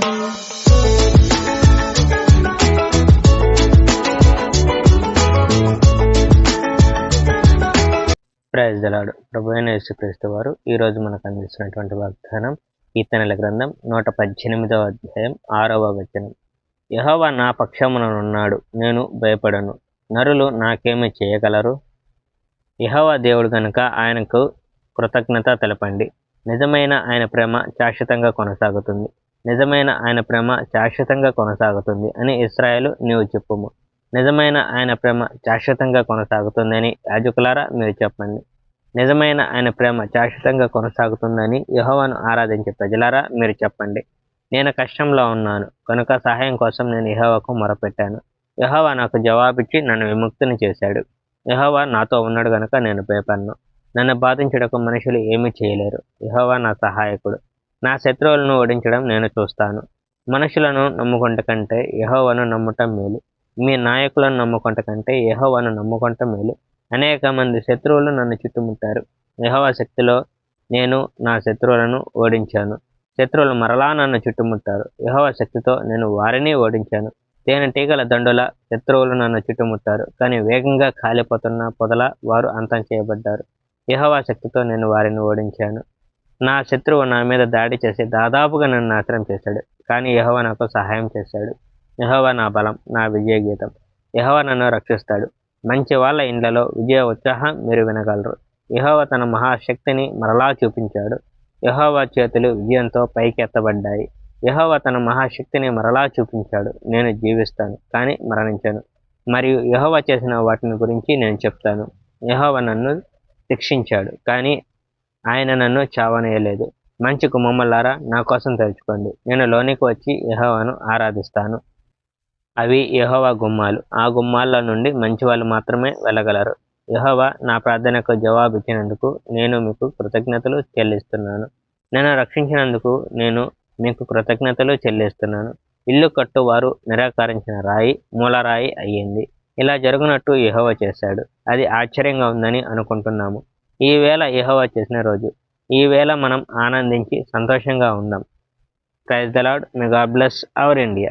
Praise the lord. ప్రభువైన యేసుక్రీస్తు వారు ఈరోజు మనకు అందిస్తున్నటువంటి వాగ్దానం కీర్తనల గ్రంథం 118వ అధ్యాయం 6వ వచనం. యెహోవా నా పక్షముననున్నాడు, నేను భయపడను. నరులు నాకేమి చేయగలరు? యెహోవా దేవుడు గనుక ఆయనకు కృతజ్ఞత తెలపండి. నిజమైన ఆయన ప్రేమ శాశ్వతంగా కొనసాగుతుంది. నిజమైన ఆయన ప్రేమ శాశ్వతంగా కొనసాగుతుంది అని ఇశ్రాయేలు నీవు చెప్పుము. నిజమైన ఆయన ప్రేమ శాశ్వతంగా కొనసాగుతుందని యాజకులారా మీరు చెప్పండి. నిజమైన ఆయన ప్రేమ శాశ్వతంగా కొనసాగుతుందని యెహోవాను ఆరాధించే ప్రజలారా మీరు చెప్పండి. నేను కష్టంలో ఉన్నాను కనుక సహాయం కోసం నేను యెహోవాకు మొరపెట్టాను. యెహోవా నాకు జవాబిచ్చి నన్ను విముక్తిని చేశాడు. యెహోవా నాతో ఉన్నాడు గనుక నేను భయపడను. నన్ను బాధించుటకు మనుషులు ఏమీ చేయలేరు. యెహోవా నా సహాయకుడు. నా శత్రువులను ఓడించడం నేను చూస్తాను. మనుషులను నమ్ముకుంట కంటే యెహోవాను నమ్ముటం మేలు. మీ నాయకులను నమ్ముకుంట కంటే యెహోవాను నమ్ముకుంట మేలు. అనేక మంది శత్రువులు నన్ను చుట్టుముట్టారు. యెహోవా శక్తిలో నేను నా శత్రువులను ఓడించాను. శత్రువులు మరలా నన్ను చుట్టుముట్టారు. యెహోవా శక్తితో నేను వారిని ఓడించాను. తేనెటీగల దండుల శత్రువులు నన్ను చుట్టుముట్టారు. కానీ వేగంగా కాలిపోతున్న పొదల వారు అంతం చేయబడ్డారు. యెహోవా శక్తితో నేను వారిని ఓడించాను. నా శత్రువు నా మీద దాడి చేసి దాదాపుగా నన్ను నాశనం చేశాడు. కానీ యెహోవా నాకు సహాయం చేశాడు. యెహోవా నా బలం, నా విజయ గీతం. యెహోవా నన్ను రక్షిస్తాడు. మంచి వాళ్ళ ఇండ్లలో విజయ ఉత్సాహం మీరు వినగలరు. యెహోవా తన మహాశక్తిని మరలా చూపించాడు. యెహోవా చేతులు విజయంతో పైకెత్తబడ్డాయి. యెహోవా తన మహాశక్తిని మరలా చూపించాడు. నేను జీవిస్తాను కానీ మరణించను. మరియు యెహోవా చేసిన వాటిని గురించి నేను చెప్తాను. యెహోవా నన్ను శిక్షించాడు కానీ ఆయన నన్ను చావనేయలేదు. మంచి గుమ్మలారా నా కోసం తెరుచుకోండి. నేను లోనికి వచ్చి యెహోవాను ఆరాధిస్తాను. అవి యెహోవా గుమ్మాలు. ఆ గుమ్మాల్లో నుండి మంచివాళ్ళు మాత్రమే వెళ్ళగలరు. యెహోవా నా ప్రార్థనకు జవాబిచ్చినందుకు నేను మీకు కృతజ్ఞతలు చెల్లిస్తున్నాను. నన్ను రక్షించినందుకు నేను మీకు కృతజ్ఞతలు చెల్లిస్తున్నాను. ఇల్లు కట్టువారు నిరాకరించిన రాయి మూలరాయి అయ్యింది. ఇలా జరుగునట్టు యెహోవా చేశాడు. అది ఆశ్చర్యంగా ఉందని అనుకుంటున్నాము. ఈ వేళ యెహోవా చేసిన రోజు. ఈ వేళ మనం ఆనందించి సంతోషంగా ఉందాం. Praise the Lord. May God bless our India.